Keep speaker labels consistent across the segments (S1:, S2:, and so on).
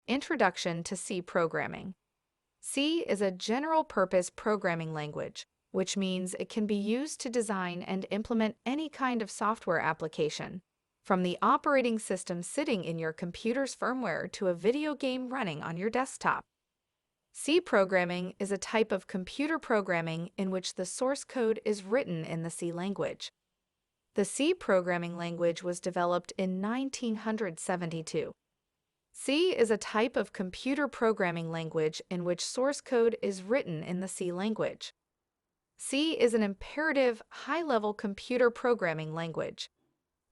S1: Introduction to C Programming. C is a general-purpose programming language, which means it can be used to design and implement any kind of software application, from the operating system sitting in your computer's firmware to a video game running on your desktop. C programming is a type of computer programming in which the source code is written in the C language. The C programming language was developed in 1972. C is a type of computer programming language in which source code is written in the C language. C is an imperative, high-level computer programming language.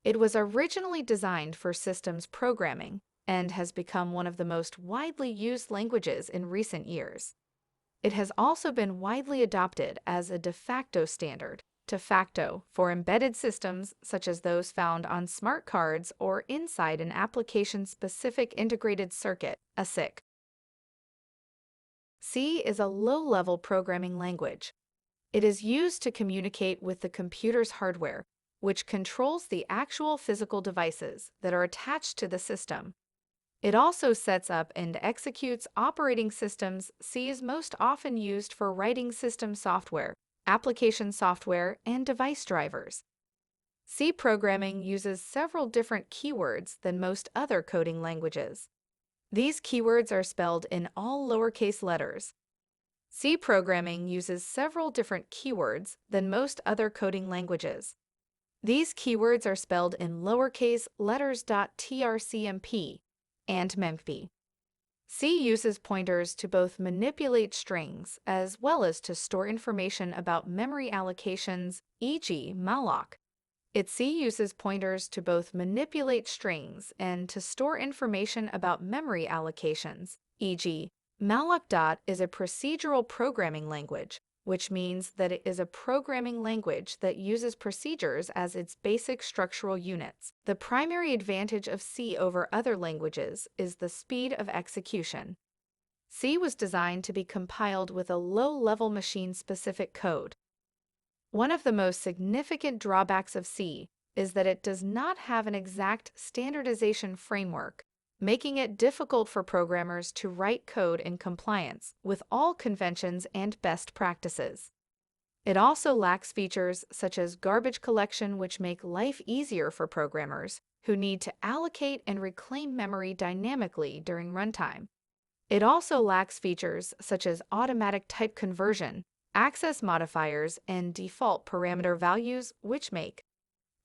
S1: It was originally designed for systems programming and has become one of the most widely used languages in recent years. It has also been widely adopted as a de facto standard, de facto, for embedded systems such as those found on smart cards or inside an application-specific integrated circuit, a SIC. C is a low-level programming language. It is used to communicate with the computer's hardware, which controls the actual physical devices that are attached to the system. It also sets up and executes operating systems. C is most often used for writing system software, application software, and device drivers. C programming uses several different keywords than most other coding languages. These keywords are spelled in all lowercase letters. C programming uses several different keywords than most other coding languages. These keywords are spelled in lowercase letters. Trcmp and memph. C uses pointers to both manipulate strings as well as to store information about memory allocations, e.g., malloc. C uses pointers to both manipulate strings and to store information about memory allocations, e.g., malloc. Is a procedural programming language, which means that it is a programming language that uses procedures as its basic structural units. The primary advantage of C over other languages is the speed of execution. C was designed to be compiled with a low-level machine-specific code. One of the most significant drawbacks of C is that it does not have an exact standardization framework, making it difficult for programmers to write code in compliance with all conventions and best practices. It also lacks features such as garbage collection, which make life easier for programmers who need to allocate and reclaim memory dynamically during runtime. It also lacks features such as automatic type conversion, access modifiers, and default parameter values, which make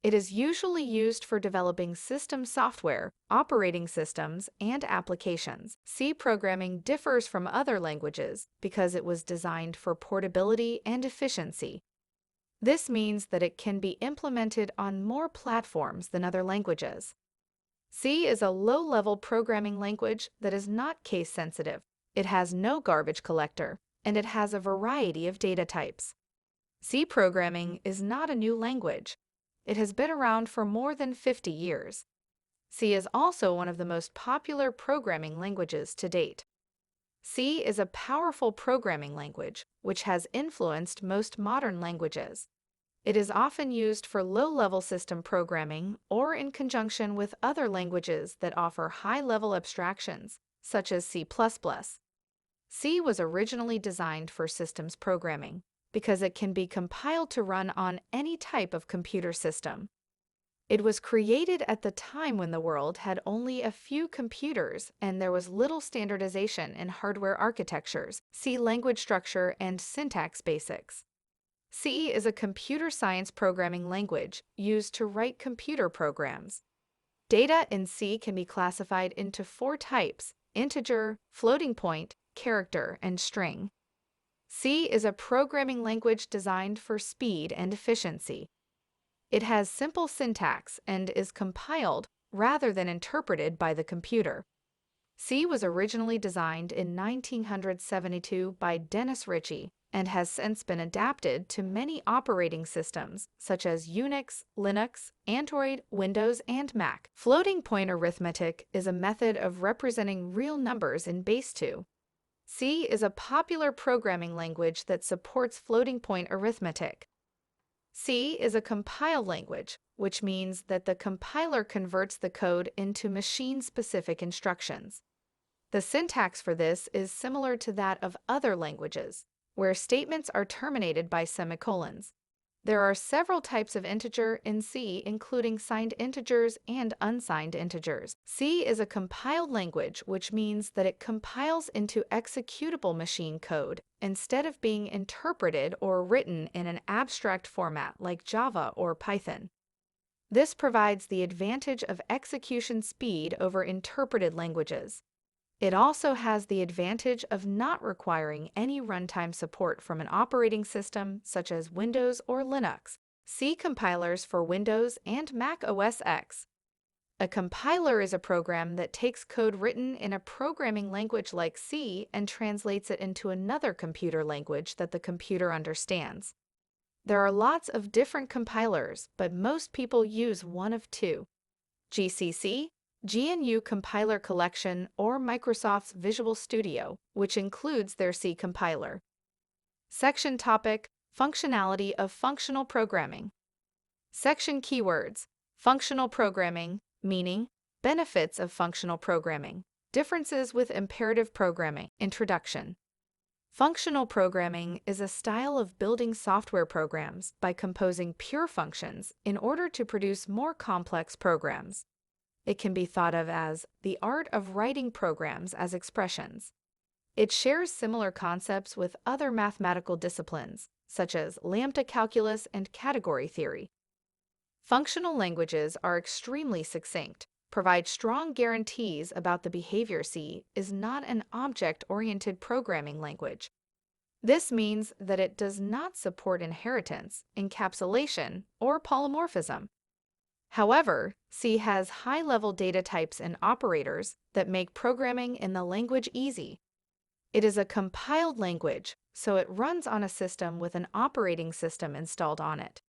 S1: it is usually used for developing system software, operating systems, and applications. C programming differs from other languages because it was designed for portability and efficiency. This means that it can be implemented on more platforms than other languages. C is a low-level programming language that is not case-sensitive. It has no garbage collector, and it has a variety of data types. C programming is not a new language. It has been around for more than 50 years. C is also one of the most popular programming languages to date. C is a powerful programming language which has influenced most modern languages. It is often used for low-level system programming or in conjunction with other languages that offer high-level abstractions, such as C++. C was originally designed for systems programming because it can be compiled to run on any type of computer system. It was created at the time when the world had only a few computers and there was little standardization in hardware architectures, C language structure, and syntax basics. C is a computer science programming language used to write computer programs. Data in C can be classified into 4 types: integer, floating point, character, and string. C is a programming language designed for speed and efficiency. It has simple syntax and is compiled rather than interpreted by the computer. C was originally designed in 1972 by Dennis Ritchie and has since been adapted to many operating systems such as Unix, Linux, Android, Windows, and Mac. Floating point arithmetic is a method of representing real numbers in base 2. C is a popular programming language that supports floating point arithmetic. C is a compile language, which means that the compiler converts the code into machine-specific instructions. The syntax for this is similar to that of other languages, where statements are terminated by semicolons. There are several types of integer in C, including signed integers and unsigned integers. C is a compiled language, which means that it compiles into executable machine code instead of being interpreted or written in an abstract format like Java or Python. This provides the advantage of execution speed over interpreted languages. It also has the advantage of not requiring any runtime support from an operating system such as Windows or Linux. C compilers for Windows and Mac OS X. A compiler is a program that takes code written in a programming language like C and translates it into another computer language that the computer understands. There are lots of different compilers, but most people use one of two: GCC, GNU Compiler Collection, or Microsoft's Visual Studio, which includes their C compiler. Section topic: Functionality of functional programming. Section keywords: Functional programming, meaning, benefits of functional programming, differences with imperative programming. Introduction. Functional programming is a style of building software programs by composing pure functions in order to produce more complex programs. It can be thought of as the art of writing programs as expressions. It shares similar concepts with other mathematical disciplines, such as lambda calculus and category theory. Functional languages are extremely succinct, provide strong guarantees about the behavior. C is not an object-oriented programming language. This means that it does not support inheritance, encapsulation, or polymorphism. However, C has high-level data types and operators that make programming in the language easy. It is a compiled language, so it runs on a system with an operating system installed on it.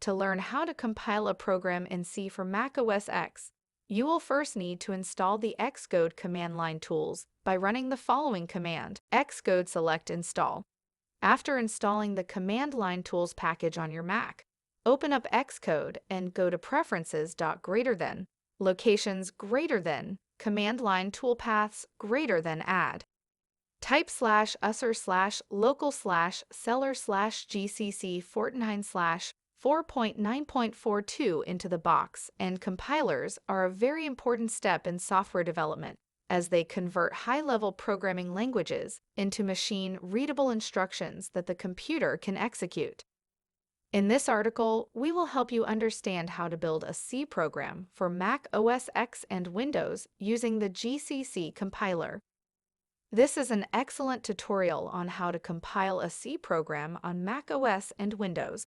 S1: To learn how to compile a program in C for Mac OS X, you will first need to install the Xcode command line tools by running the following command: xcode select install. After installing the command line tools package on your Mac, open up Xcode and go to Preferences. Locations greater than, command line toolpaths greater than add. Type /usr/local/seller/gcc 4.9.42 into the box, and compilers are a very important step in software development, as they convert high-level programming languages into machine-readable instructions that the computer can execute. In this article, we will help you understand how to build a C program for Mac OS X and Windows using the GCC compiler. This is an excellent tutorial on how to compile a C program on Mac OS and Windows.